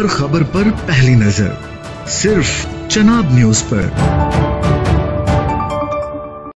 हर खबर पर पहली नजर सिर्फ चनाब न्यूज पर।